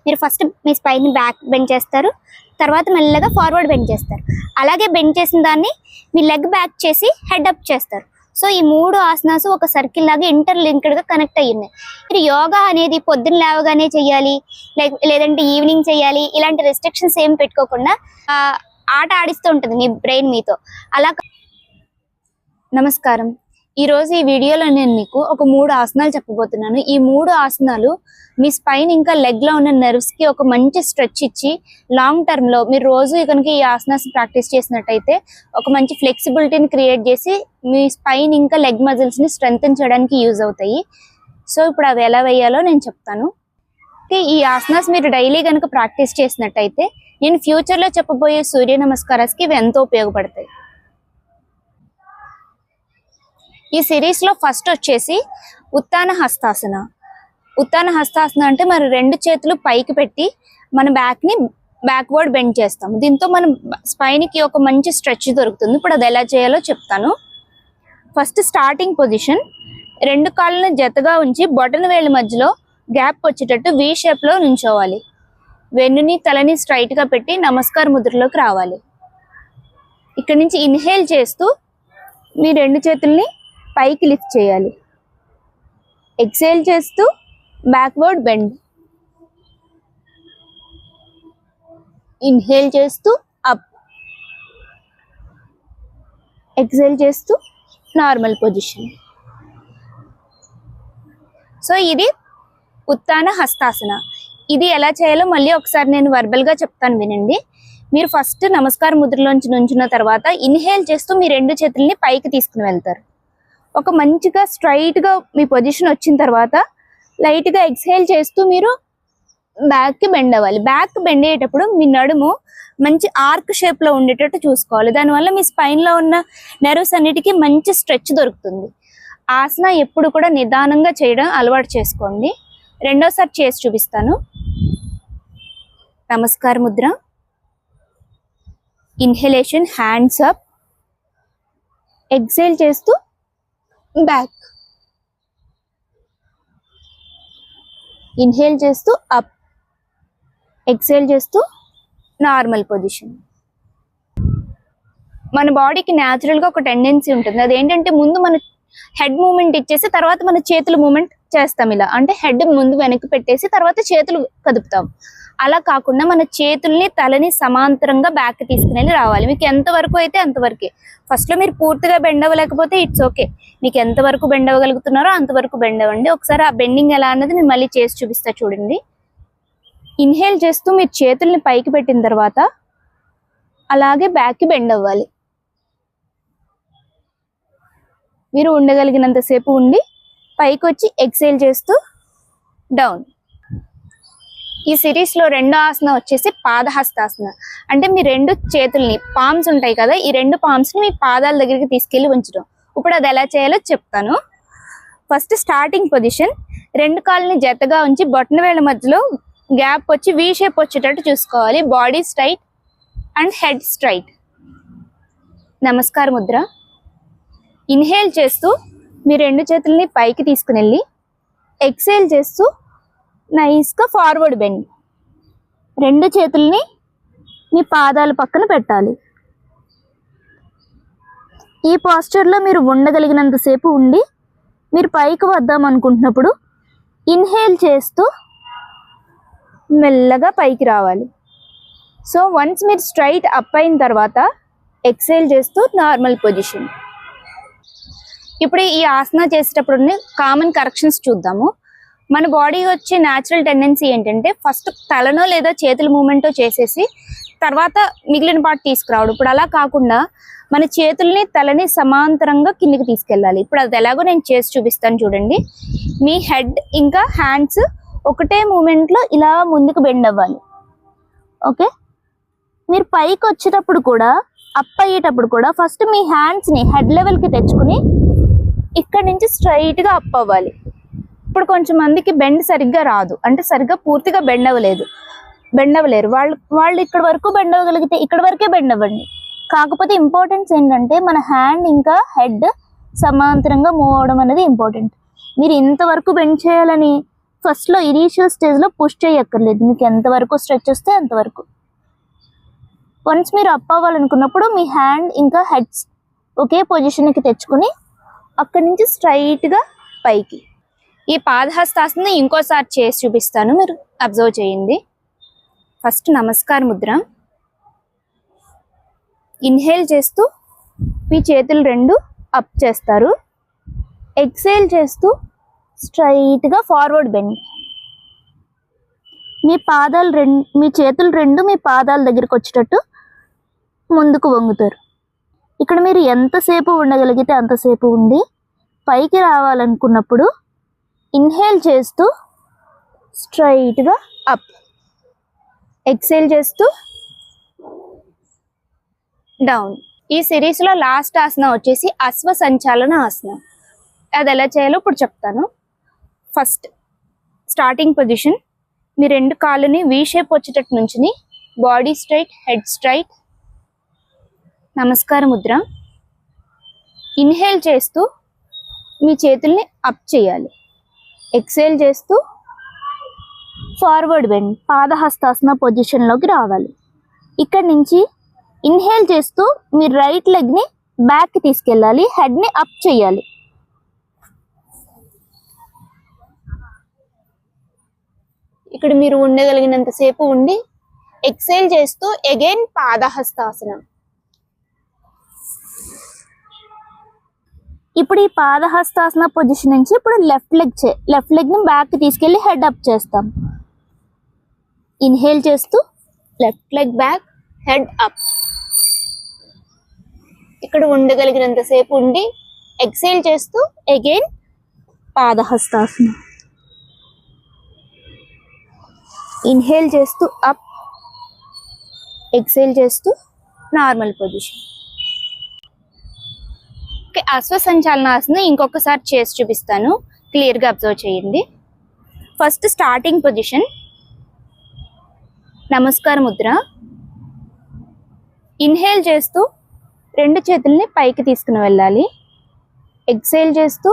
మీరు ఫస్ట్ మీ spine back bend చేస్తారు, తర్వాత మెల్లగా ఫార్వర్డ్ బెండ్ చేస్తారు. అలాగే బెండ్ చేసిన దాన్ని మీ లెగ్ బ్యాక్ చేసి హెడ్ అప్ చేస్తారు. సో ఈ 3 ఆసనాస్ ఒక సర్కిల్ లాగా ఇంటర్లింక్డ్ గా కనెక్ట్ అయ్యి ఉన్నాయి. మీరు యోగా అనేది పొద్దున్న లేవగానే చెయ్యాలి లేదంటే ఈవినింగ్ చెయ్యాలి ఇలాంటి రెస్ట్రిక్షన్స్ ఏం పెట్టుకోకుండా ఆట ఆడిస్తూ ఉంటుంది మీ బ్రెయిన్ మీతో. అలా నమస్కారం, ఈరోజు ఈ వీడియోలో నేను మీకు ఒక 3 ఆసనాలు చెప్పబోతున్నాను. ఈ 3 ఆసనాలు మీ స్పైన్ ఇంకా లెగ్ లో ఉన్న నర్వ్స్ కి ఒక మంచి స్ట్రెచ్ ఇచ్చి లాంగ్ టర్మ్ లో మీరు రోజు కనుక ఈ ఆసనాస్ ప్రాక్టీస్ చేసినట్టయితే ఒక మంచి ఫ్లెక్సిబిలిటీని క్రియేట్ చేసి మీ స్పైన్ ఇంకా లెగ్ మజిల్స్ ని స్ట్రెంగ్తెన్ చేయడానికి యూజ్ అవుతాయి. సో ఇప్పుడు అవి ఎలా వేయాలో నేను చెప్తాను. ఈ ఆసనాస్ మీరు డైలీ కనుక ప్రాక్టీస్ చేసినట్టయితే నేను ఫ్యూచర్ లో చెప్పబోయే సూర్య నమస్కారాస్ కి ఇవి ఎంతో ఉపయోగపడతాయి. ఈ సిరీస్ లో ఫస్ట్ వచ్చేసి ఉత్తాన హస్తాసన. ఉత్తాన హస్తాసన అంటే మన 2 చేతులు పైకి పెట్టి మన బ్యాక్ ని బ్యాక్వర్డ్ బెండ్ చేస్తాము. దీంతో మన స్పైన్ కి ఒక మంచి స్ట్రెచ్ దొరుకుతుంది. ఇప్పుడు అది ఎలా చేయాలో చెప్తాను. ఫస్ట్ స్టార్టింగ్ పొజిషన్, 2 కాళ్ళని జతగా ఉంచి బొటన వేళ్ళ మధ్యలో గ్యాప్ వచ్చేటట్టు వి షేప్ లో నుంచోవాలి. వెన్నుని తలని స్ట్రైట్ గా పెట్టి నమస్కార ముద్రలోకి రావాలి. ఇక్కడ నుంచి ఇన్హేల్ చేస్తూ మీ 2 చేతుల్ని పైకి లిఫ్ట్ చేయాలి. ఎక్సేల్ చేస్తూ బ్యాక్వర్డ్ బెండ్. ఇన్హేల్ చేస్తూ అప్. ఎక్సేల్ చేస్తూ నార్మల్ పొజిషన్. సో ఇది ఉత్తాన హస్తాసన. ఇది ఎలా చేయాలో మళ్ళీ ఒకసారి నేను వర్బల్ గా చెప్తాను, వినండి. మీరు ఫస్ట్ నమస్కార ముద్రలోంచి నుంచున్న తర్వాత ఇన్హేల్ చేస్తూ మీ 2 చేతుల్ని పైకి తీసుకుని వెళ్తారు. ఒక మంచిగా స్ట్రైట్ గా మీ పొజిషన్ వచ్చిన తర్వాత లైట్ గా ఎక్స్హేల్ చేస్తూ మీరు బ్యాక్ కి బెండ్ అవ్వాలి. బ్యాక్ బెండ్ అయ్యేటప్పుడు మీ నడుము మంచి ఆర్క్ షేప్ లో ఉండేటట్టు చూసుకోవాలి. దానివల్ల మీ స్పైన్ లో ఉన్న నెర్వ్స్ అన్నిటికీ మంచి స్ట్రెచ్ దొరుకుతుంది. ఆసన ఎప్పుడు కూడా నిదానంగా చేయడం అలవాటు చేసుకోండి. రెండోసారి చేసి చూపిస్తాను. నమస్కార Mudra. Inhalation, hands up. Exhale చేస్తూ బ్యాక్. ఇన్హేల్ చేస్తూ అప్. ఎక్సేల్ చేస్తూ నార్మల్ పొజిషన్. మన బాడీకి న్యాచురల్ గా ఒక టెండెన్సీ ఉంటుంది. అదేంటంటే ముందు మన హెడ్ మూమెంట్ ఇచ్చేసి తర్వాత మన చేతుల మూమెంట్ చేస్తాం. ఇలా అంటే హెడ్ ముందు వెనక్కి పెట్టేసి తర్వాత చేతులు కదుపుతాం. అలా కాకుండా మన చేతుల్ని తలని సమాంతరంగా బ్యాక్ తీసుకుని రావాలి. మీకు ఎంతవరకు అయితే అంతవరకే. ఫస్ట్ లో మీరు పూర్తిగా బెండ్ అవ్వలేకపోతే ఇట్స్ ఓకే. మీకు ఎంతవరకు బెండ్ అవ్వగలుగుతున్నారో అంతవరకు బెండ్ అవ్వండి. ఒకసారి ఆ బెండింగ్ ఎలా అన్నది నేను మళ్ళీ చేసి చూపిస్తా చూడండి. ఇన్హేల్ చేస్తూ మీరు చేతుల్ని పైకి పెట్టిన తర్వాత అలాగే బ్యాక్ కి బెండ్ అవ్వాలి. మీరు ఉండగలిగినంతసేపు ఉండి పైకి వచ్చి ఎక్సేల్ చేస్తూ డౌన్. ఈ సిరీస్ లో 2వ ఆసన వచ్చేసి పాదహస్తాసన. అంటే మీ 2 చేతుల్ని పామ్స్ ఉంటాయి కదా, ఈ 2 పామ్స్ ని మీ పాదాల దగ్గరికి తీసుకెళ్లి ఉంచడం. ఇప్పుడు అది ఎలా చేయాలో చెప్తాను. ఫస్ట్ స్టార్టింగ్ పొజిషన్, 2 కాళ్ళని జతగా ఉంచి బొటన వేళ్ళ మధ్యలో గ్యాప్ వచ్చి వి షేప్ వచ్చేటట్టు చూసుకోవాలి. Body straight and head straight. నమస్కార ముద్ర. ఇన్హేల్ చేస్తూ మీ 2 చేతుల్ని పైకి తీసుకుని వెళ్ళి ఎక్సేల్ చేస్తూ నైస్ గా ఫార్వర్డ్ బెండ్. 2 చేతుల్ని మీ పాదాల పక్కన పెట్టాలి. ఈ పాస్చర్ లో మీరు ఉండగలిగినంతసేపు ఉండి మీరు పైకి వద్దాం అనుకుంటున్నప్పుడు ఇన్హేల్ చేస్తూ మెల్లగా పైకి రావాలి. సో వన్స్ మీరు స్ట్రైట్ అప్ అయిన తర్వాత ఎక్సేల్ చేస్తూ నార్మల్ పొజిషన్. ఇప్పుడు ఈ ఆసన చేసేటప్పుడు కామన్ కరెక్షన్స్ చూద్దాము. మన బాడీ వచ్చే న్యాచురల్ టెండెన్సీ ఏంటంటే ఫస్ట్ తలనో లేదా చేతుల మూమెంటో చేసేసి తర్వాత మిగిలిన పార్ట్ తీసుకురావడం. ఇప్పుడు అలా కాకుండా మన చేతుల్ని తలని సమాంతరంగా కిందికి తీసుకెళ్ళాలి. ఇప్పుడు అది ఎలాగో నేను చేసి చూపిస్తాను చూడండి. మీ హెడ్ ఇంకా హ్యాండ్స్ ఒకటే మూమెంట్ లో ఇలా ముందుకు బెండ్ అవ్వాలి. ఓకే, మీరు పైకి వచ్చేటప్పుడు కూడా అప్ అయ్యేటప్పుడు కూడా ఫస్ట్ మీ హ్యాండ్స్ ని హెడ్ లెవెల్ కి తెచ్చుకుని ఇక్కడ నుంచి స్ట్రైట్ గా అప్ అవ్వాలి. ఇప్పుడు కొంచెం మందికి బెండ్ సరిగ్గా రాదు, అంటే సరిగ్గా పూర్తిగా బెండ్ అవ్వలేరు. వాళ్ళు ఇక్కడ వరకు బెండ్ అవ్వగలిగితే ఇక్కడ వరకే బెండ్ అవ్వండి. కాకపోతే ఇంపార్టెన్స్ ఏంటంటే మన హ్యాండ్ ఇంకా హెడ్ సమాంతరంగా మూవ్ అవడం అనేది ఇంపార్టెంట్. మీరు ఇంతవరకు బెండ్ చేయాలని ఫస్ట్ లో ఇనీషియల్ స్టేజ్ లో పుష్ చేయక్కర్లేదు, మీకు ఎంతవరకు స్ట్రెచ్ వస్తే అంతవరకు. వన్స్ మీరు అప్ అవ్వాలనుకున్నప్పుడు మీ హ్యాండ్ ఇంకా హెడ్స్ ఒకే పొజిషన్కి తెచ్చుకుని అక్కడి నుంచి స్ట్రైట్గా పైకి. ఈ పాదహస్తాసనం ఇంకోసారి చేసి చూపిస్తాను, మీరు అబ్జర్వ్ చేయండి. ఫస్ట్ నమస్కార ముద్ర. ఇన్హేల్ చేస్తూ మీ చేతులు రెండు అప్ చేస్తారు. ఎక్సేల్ చేస్తూ స్ట్రైట్గా ఫార్వర్డ్ బెండ్. మీ చేతులు రెండు మీ పాదాల దగ్గరికి వచ్చేటట్టు ముందుకు వంగుతారు. ఇక్కడ మీరు ఎంతసేపు ఉండగలిగితే అంతసేపు ఉండి పైకి రావాలనుకున్నప్పుడు ఇన్హేల్ చేస్తూ స్ట్రైట్గా అప్, ఎక్సేల్ చేస్తూ డౌన్. ఈ సిరీస్లో లాస్ట్ ఆసనం వచ్చేసి అశ్వ సంచాలన ఆసనం. అది ఎలా చేయాలో ఇప్పుడు చెప్తాను. ఫస్ట్ స్టార్టింగ్ పొజిషన్, మీ రెండు కాళ్ళని వీ షేప్ వచ్చేటట్టు నుంచుని బాడీ స్ట్రైట్, హెడ్ స్ట్రైట్, నమస్కార ముద్ర. ఇన్హేల్ చేస్తూ మీ చేతుల్ని అప్ చేయాలి. ఎక్సేల్ చేస్తూ ఫార్వర్డ్ బెండ్, పాదహస్తాసన పొజిషన్లోకి రావాలి. ఇక్కడ నుంచి ఇన్హేల్ చేస్తూ మీ రైట్ లెగ్ని బ్యాక్కి తీసుకెళ్ళాలి, హెడ్ని అప్ చేయాలి. ఇక్కడ మీరు ఉండగలిగినంతసేపు ఉండి ఎక్సేల్ చేస్తూ అగైన్ పాదహస్తాసనం. ఇప్పుడు ఈ పాదహస్తాసన పొజిషన్ నుంచి ఇప్పుడు లెఫ్ట్ లెగ్ని బ్యాక్ తీసుకెళ్ళి హెడ్ అప్ చేస్తాం. ఇన్హేల్ చేస్తూ left leg back, head up. ఇక్కడ ఉండగలిగినంతసేపు ఉండి ఎక్సేల్ చేస్తూ అగైన్ పాదహస్తాసనం. ఇన్హేల్ చేస్తూ అప్, ఎక్సేల్ చేస్తూ నార్మల్ పొజిషన్. ఓకే, అశ్వ సంచాలనాసనం ఇంకొకసారి చేసి చూపిస్తాను, క్లియర్గా అబ్జర్వ్ చేయండి. ఫస్ట్ స్టార్టింగ్ పొజిషన్, నమస్కార ముద్ర. ఇన్హేల్ చేస్తూ రెండు చేతుల్ని పైకి తీసుకుని వెళ్ళాలి. ఎక్సేల్ చేస్తూ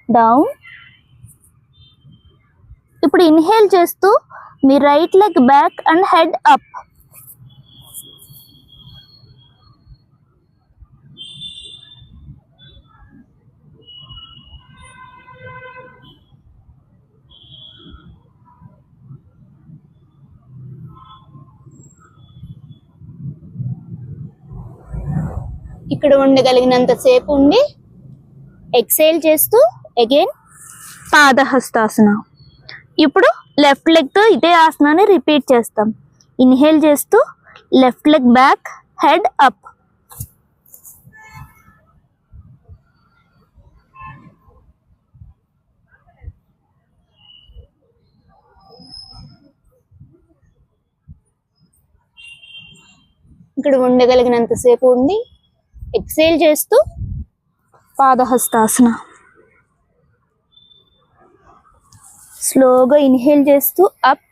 డౌన్. ఇప్పుడు ఇన్హేల్ చేస్తూ మీ right leg back and head up. ఇక్కడ ఉండగలిగినంతసేపు ఉండి ఎక్సేల్ చేస్తూ అగైన్ పాదహస్తాసన. ఇప్పుడు లెఫ్ట్ లెగ్తో ఇదే ఆసనాన్ని రిపీట్ చేస్తాం. ఇన్హేల్ చేస్తూ left leg back, head up. ఇక్కడ ఉండగలిగినంతసేపు ఉండి ఎక్సేల్ చేస్తూ పాదహస్తాసన. స్లోగా ఇన్హేల్ చేస్తూ అప్,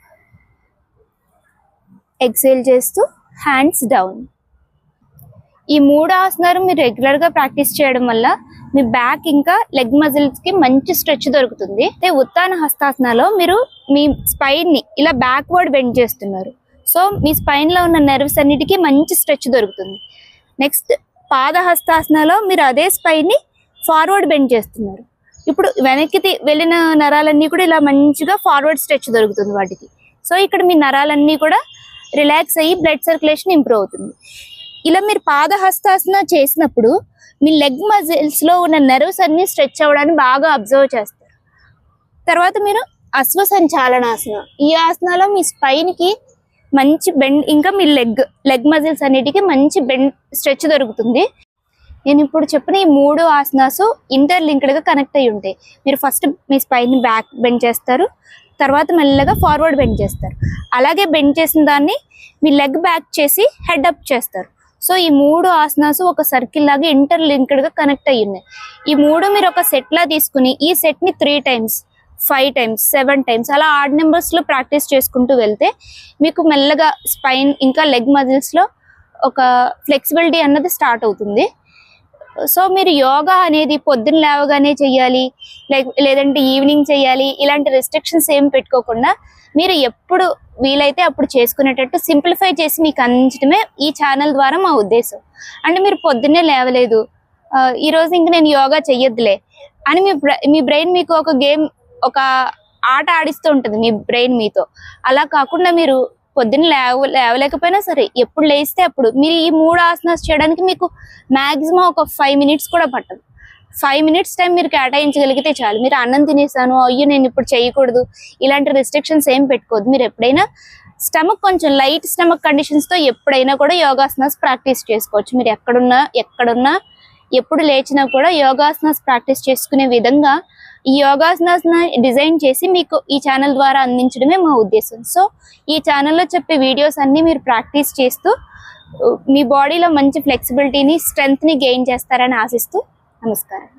ఎక్సేల్ చేస్తూ హ్యాండ్స్ డౌన్. ఈ మూడు ఆసనాలు మీరు రెగ్యులర్గా ప్రాక్టీస్ చేయడం వల్ల మీ బ్యాక్ ఇంకా లెగ్ మజిల్స్కి మంచి స్ట్రెచ్ దొరుకుతుంది. ఉత్తాన హస్తాసనాలో మీరు మీ స్పైన్ని ఇలా బ్యాక్వర్డ్ బెండ్ చేస్తున్నారు, సో మీ స్పైన్లో ఉన్న నర్వ్స్ అన్నిటికీ మంచి స్ట్రెచ్ దొరుకుతుంది. నెక్స్ట్ పాదహస్తాసనాలో మీరు అదే స్పైన్ని ఫార్వర్డ్ బెండ్ చేస్తున్నారు. ఇప్పుడు వెనక్కి వెళ్ళిన నరాలన్నీ కూడా ఇలా మంచిగా ఫార్వర్డ్ స్ట్రెచ్ దొరుకుతుంది వాటికి. సో ఇక్కడ మీ నరాలన్నీ కూడా రిలాక్స్ అయ్యి బ్లడ్ సర్క్యులేషన్ ఇంప్రూవ్ అవుతుంది. ఇలా మీరు పాదహస్తాసన చేసినప్పుడు మీ లెగ్ మజిల్స్లో ఉన్న నర్వ్స్ అన్ని స్ట్రెచ్ అవ్వడానికి బాగా అబ్జర్వ్ చేస్తారు. తర్వాత మీరు అశ్వ సంచాలనాసనం. ఈ ఆసనాలో మీ స్పైన్కి మంచి బెండ్, ఇంకా మీ లెగ్ మజిల్స్ అన్నిటికీ మంచి బెండ్ స్ట్రెచ్ దొరుకుతుంది. నేను ఇప్పుడు చెప్పిన ఈ మూడు ఆసనాసు ఇంటర్లింక్డ్గా కనెక్ట్ అయ్యి ఉంటాయి. మీరు ఫస్ట్ మీ స్పైన్ని బ్యాక్ బెండ్ చేస్తారు, తర్వాత మెల్లగా ఫార్వర్డ్ బెండ్ చేస్తారు. అలాగే బెండ్ చేసిన దాన్ని మీ లెగ్ బ్యాక్ చేసి హెడ్ అప్ చేస్తారు. సో ఈ మూడు ఆసనాసు ఒక సర్కిల్ లాగా ఇంటర్లింక్డ్గా కనెక్ట్ అయ్యి ఉన్నాయి. ఈ మూడు మీరు ఒక సెట్లా తీసుకుని ఈ సెట్ని 3 times, 5 times, 7 times అలా ఆడ్ నెంబర్స్లో ప్రాక్టీస్ చేసుకుంటూ వెళ్తే మీకు మెల్లగా స్పైన్ ఇంకా లెగ్ మజిల్స్లో ఒక ఫ్లెక్సిబిలిటీ అన్నది స్టార్ట్ అవుతుంది. సో మీరు యోగా అనేది పొద్దున్న లేవగానే చెయ్యాలి, లేదంటే ఈవినింగ్ చెయ్యాలి, ఇలాంటి రెస్ట్రిక్షన్స్ ఏం పెట్టుకోకుండా మీరు ఎప్పుడు వీలైతే అప్పుడు చేసుకునేటట్టు సింప్లిఫై చేసి మీకు అందించడమే ఈ ఛానల్ ద్వారా మా ఉద్దేశం. అంటే మీరు పొద్దున్నే లేవలేదు, ఈ రోజు ఇంక నేను యోగా చెయ్యొద్దులే అని మీ బ్రెయిన్ మీకు ఒక ఆట ఆడిస్తూ ఉంటుంది మీ బ్రెయిన్ మీతో. అలా కాకుండా మీరు పొద్దున్న లేవలేకపోయినా సరే ఎప్పుడు లేస్తే అప్పుడు మీరు ఈ 3 ఆసనాస్ చేయడానికి మీకు మాక్సిమం ఒక 5 minutes కూడా పట్టదు. 5 minutes టైం మీరు కేటాయించగలిగితే చాలు. మీరు అన్నం తినేసాను, అయ్యో నేను ఇప్పుడు చేయకూడదు, ఇలాంటి రెస్ట్రిక్షన్స్ ఏం పెట్టుకోవద్దు. మీరు ఎప్పుడైనా స్టమక్ కొంచెం లైట్ స్టమక్ కండిషన్స్ తో ఎప్పుడైనా కూడా యోగాసనాస్ ప్రాక్టీస్ చేసుకోవచ్చు. మీరు ఎక్కడున్నా ఎప్పుడు లేచినా కూడా యోగాసనాస్ ప్రాక్టీస్ చేసుకునే విధంగా ఈ యోగాసనాస్ డిజైన్ చేసి మీకు ఈ ఛానల్ ద్వారా అందించడమే మా ఉద్దేశం. సో ఈ ఛానల్లో చెప్పే వీడియోస్ అన్ని మీరు ప్రాక్టీస్ చేస్తూ మీ బాడీలో మంచి ఫ్లెక్సిబిలిటీని, స్ట్రెంగ్త్ ని గెయిన్ చేస్తారని ఆశిస్తూ నమస్కారం.